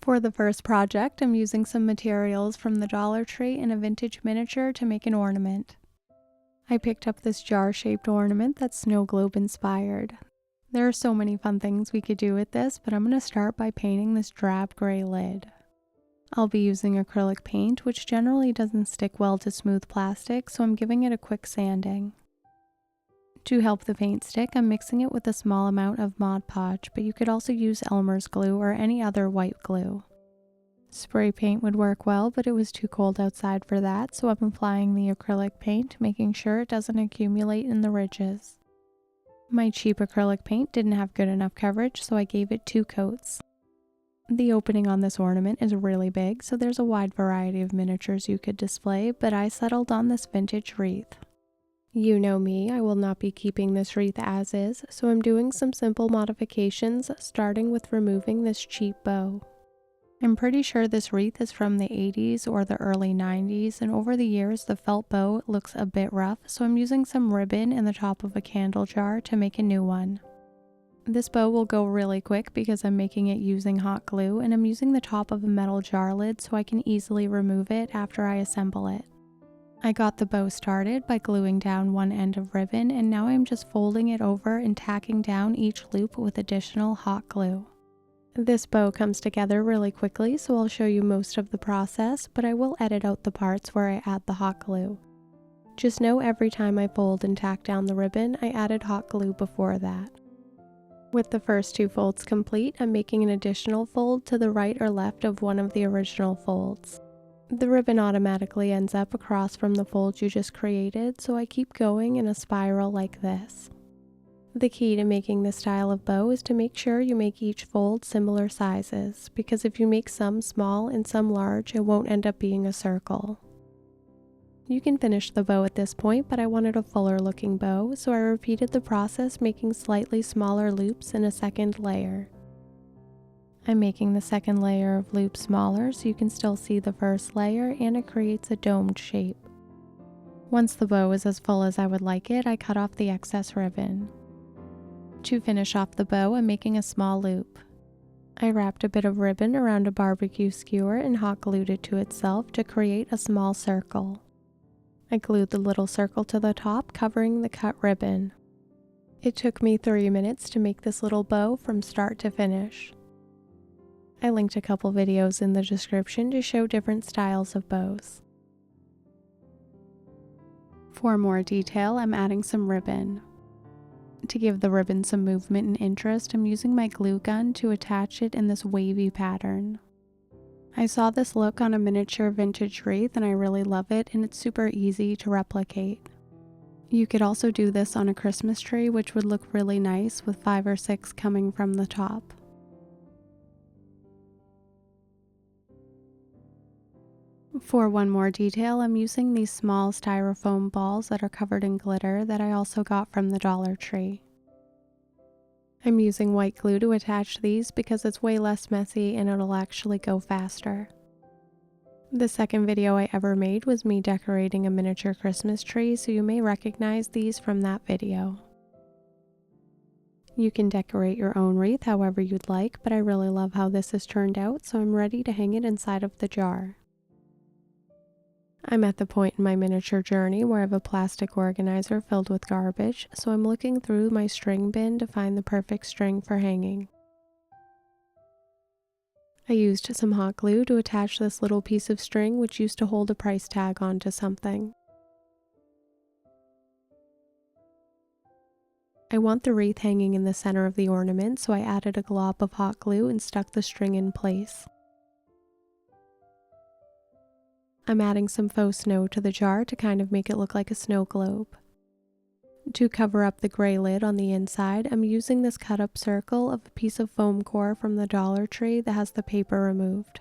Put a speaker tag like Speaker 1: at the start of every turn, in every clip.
Speaker 1: For the first project, I'm using some materials from the Dollar Tree and a vintage miniature to make an ornament. I picked up this jar-shaped ornament that's snow globe inspired. There are so many fun things we could do with this, but I'm going to start by painting this drab gray lid. I'll be using acrylic paint, which generally doesn't stick well to smooth plastic, so I'm giving it a quick sanding. To help the paint stick, I'm mixing it with a small amount of Mod Podge, but you could also use Elmer's glue or any other white glue. Spray paint would work well, but it was too cold outside for that, so I'm applying the acrylic paint, making sure it doesn't accumulate in the ridges. My cheap acrylic paint didn't have good enough coverage, so I gave it 2 coats. The opening on this ornament is really big, so there's a wide variety of miniatures you could display, but I settled on this vintage wreath. You know me, I will not be keeping this wreath as is, so I'm doing some simple modifications, starting with removing this cheap bow. I'm pretty sure this wreath is from the 80s or the early 90s, and over the years the felt bow looks a bit rough, so I'm using some ribbon in the top of a candle jar to make a new one. This bow will go really quick because I'm making it using hot glue, and I'm using the top of a metal jar lid so I can easily remove it after I assemble it. I got the bow started by gluing down one end of ribbon, and now I'm just folding it over and tacking down each loop with additional hot glue. This bow comes together really quickly, so I'll show you most of the process, but I will edit out the parts where I add the hot glue. Just know every time I fold and tack down the ribbon, I added hot glue before that. With the first 2 folds complete, I'm making an additional fold to the right or left of one of the original folds. The ribbon automatically ends up across from the fold you just created, so I keep going in a spiral like this. The key to making this style of bow is to make sure you make each fold similar sizes, because if you make some small and some large, it won't end up being a circle. You can finish the bow at this point, but I wanted a fuller looking bow, so I repeated the process, making slightly smaller loops in a second layer. I'm making the second layer of loops smaller so you can still see the first layer, and it creates a domed shape. Once the bow is as full as I would like it, I cut off the excess ribbon. To finish off the bow, I'm making a small loop. I wrapped a bit of ribbon around a barbecue skewer and hot glued it to itself to create a small circle. I glued the little circle to the top, covering the cut ribbon. It took me 3 minutes to make this little bow from start to finish. I linked a couple videos in the description to show different styles of bows. For more detail, I'm adding some ribbon. To give the ribbon some movement and interest, I'm using my glue gun to attach it in this wavy pattern. I saw this look on a miniature vintage wreath and I really love it, and it's super easy to replicate. You could also do this on a Christmas tree, which would look really nice with 5 or 6 coming from the top. For one more detail, I'm using these small styrofoam balls that are covered in glitter that I also got from the Dollar Tree. I'm using white glue to attach these because it's way less messy and it'll actually go faster. The second video I ever made was me decorating a miniature Christmas tree, so you may recognize these from that video. You can decorate your own wreath however you'd like, but I really love how this has turned out, so I'm ready to hang it inside of the jar. I'm at the point in my miniature journey where I have a plastic organizer filled with garbage, so I'm looking through my string bin to find the perfect string for hanging. I used some hot glue to attach this little piece of string which used to hold a price tag onto something. I want the wreath hanging in the center of the ornament, so I added a glob of hot glue and stuck the string in place. I'm adding some faux snow to the jar to kind of make it look like a snow globe. To cover up the gray lid on the inside, I'm using this cut up circle of a piece of foam core from the Dollar Tree that has the paper removed.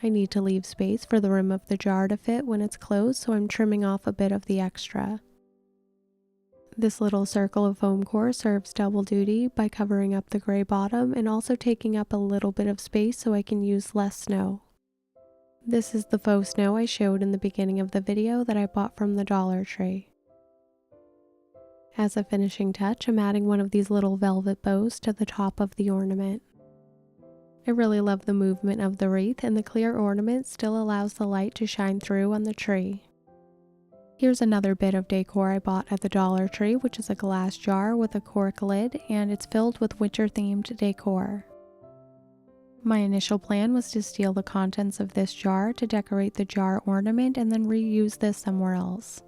Speaker 1: I need to leave space for the rim of the jar to fit when it's closed, so I'm trimming off a bit of the extra. This little circle of foam core serves double duty by covering up the gray bottom and also taking up a little bit of space so I can use less snow. This is the faux snow I showed in the beginning of the video that I bought from the Dollar Tree. As a finishing touch, I'm adding one of these little velvet bows to the top of the ornament. I really love the movement of the wreath, and the clear ornament still allows the light to shine through on the tree. Here's another bit of decor I bought at the Dollar Tree, which is a glass jar with a cork lid, and it's filled with winter-themed decor. My initial plan was to steal the contents of this jar to decorate the jar ornament and then reuse this somewhere else.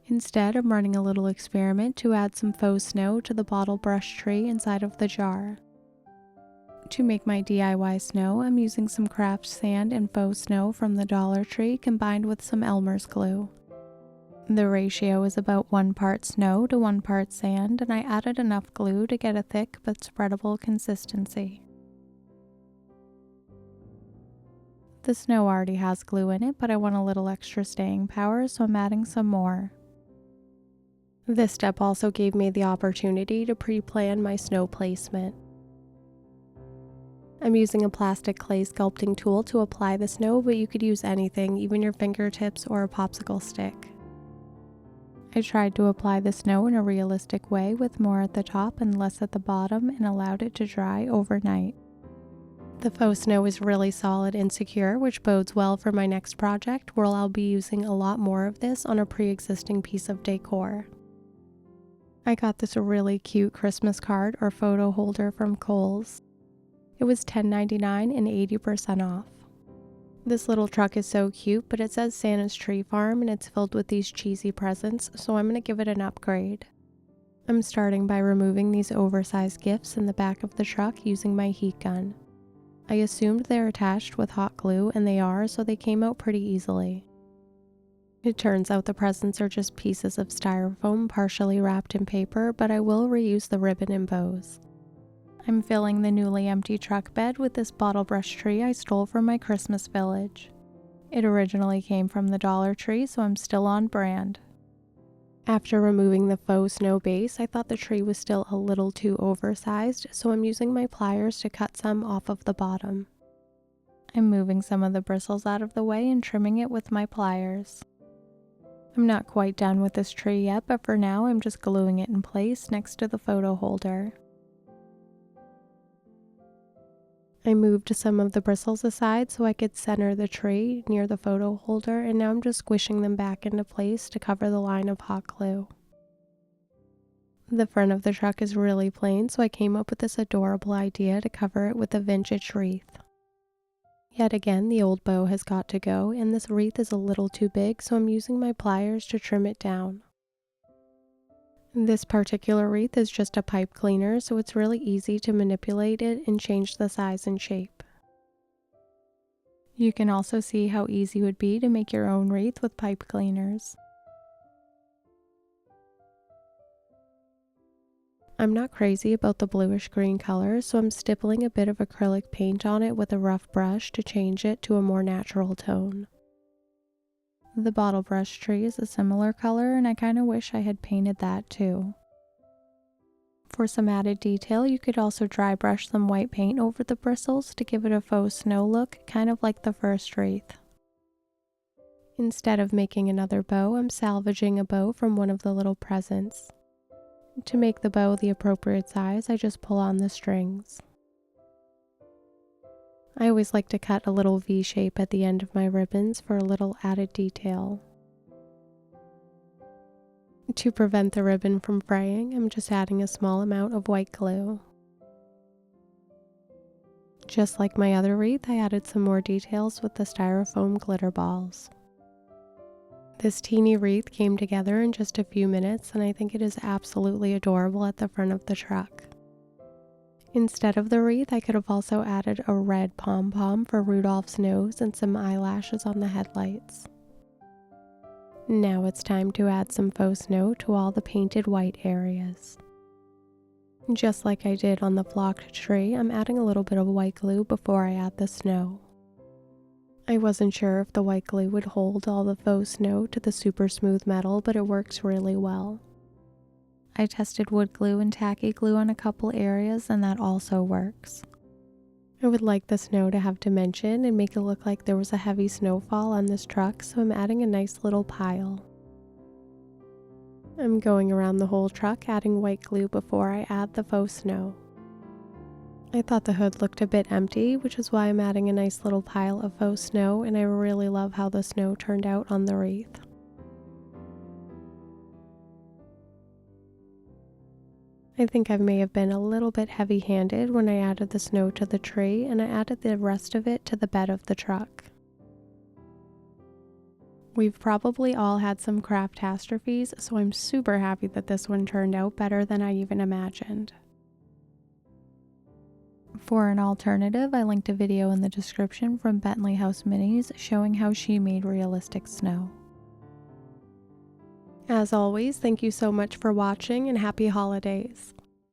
Speaker 1: Instead, I'm running a little experiment to add some faux snow to the bottle brush tree inside of the jar. To make my DIY snow, I'm using some craft sand and faux snow from the Dollar Tree combined with some Elmer's glue. The ratio is about 1 part snow to 1 part sand, and I added enough glue to get a thick but spreadable consistency. The snow already has glue in it, but I want a little extra staying power, so I'm adding some more. This step also gave me the opportunity to pre-plan my snow placement. I'm using a plastic clay sculpting tool to apply the snow, but you could use anything, even your fingertips or a popsicle stick. I tried to apply the snow in a realistic way with more at the top and less at the bottom, and allowed it to dry overnight. The faux snow is really solid and secure, which bodes well for my next project, where I'll be using a lot more of this on a pre-existing piece of decor. I got this really cute Christmas card or photo holder from Kohl's. It was $10.99 and 80% off. This little truck is so cute, but it says Santa's Tree Farm and it's filled with these cheesy presents, so I'm going to give it an upgrade. I'm starting by removing these oversized gifts in the back of the truck using my heat gun. I assumed they're attached with hot glue, and they are, so they came out pretty easily. It turns out the presents are just pieces of styrofoam partially wrapped in paper, but I will reuse the ribbon and bows. I'm filling the newly empty truck bed with this bottle brush tree I stole from my Christmas village. It originally came from the Dollar Tree, so I'm still on brand. After removing the faux snow base, I thought the tree was still a little too oversized, so I'm using my pliers to cut some off of the bottom. I'm moving some of the bristles out of the way and trimming it with my pliers. I'm not quite done with this tree yet, but for now I'm just gluing it in place next to the photo holder. I moved some of the bristles aside so I could center the tree near the photo holder, and now I'm just squishing them back into place to cover the line of hot glue. The front of the truck is really plain, so I came up with this adorable idea to cover it with a vintage wreath. Yet again, the old bow has got to go, and this wreath is a little too big, so I'm using my pliers to trim it down. This particular wreath is just a pipe cleaner, so it's really easy to manipulate it and change the size and shape. You can also see how easy it would be to make your own wreath with pipe cleaners. I'm not crazy about the bluish green color, so I'm stippling a bit of acrylic paint on it with a rough brush to change it to a more natural tone. The bottle brush tree is a similar color, and I kind of wish I had painted that too. For some added detail, you could also dry brush some white paint over the bristles to give it a faux snow look, kind of like the first wreath. Instead of making another bow, I'm salvaging a bow from one of the little presents. To make the bow the appropriate size, I just pull on the strings. I always like to cut a little V shape at the end of my ribbons for a little added detail. To prevent the ribbon from fraying, I'm just adding a small amount of white glue. Just like my other wreath, I added some more details with the styrofoam glitter balls. This teeny wreath came together in just a few minutes, and I think it is absolutely adorable at the front of the truck. Instead of the wreath, I could have also added a red pom-pom for Rudolph's nose and some eyelashes on the headlights. Now it's time to add some faux snow to all the painted white areas. Just like I did on the flocked tree, I'm adding a little bit of white glue before I add the snow. I wasn't sure if the white glue would hold all the faux snow to the super smooth metal, but it works really well. I tested wood glue and tacky glue on a couple areas, and that also works. I would like the snow to have dimension and make it look like there was a heavy snowfall on this truck, so I'm adding a nice little pile. I'm going around the whole truck adding white glue before I add the faux snow. I thought the hood looked a bit empty, which is why I'm adding a nice little pile of faux snow, and I really love how the snow turned out on the wreath. I think I may have been a little bit heavy-handed when I added the snow to the tree, and I added the rest of it to the bed of the truck. We've probably all had some craftastrophes, so I'm super happy that this one turned out better than I even imagined. For an alternative, I linked a video in the description from Dollhouse Minis showing how she made realistic snow. As always, thank you so much for watching and happy holidays!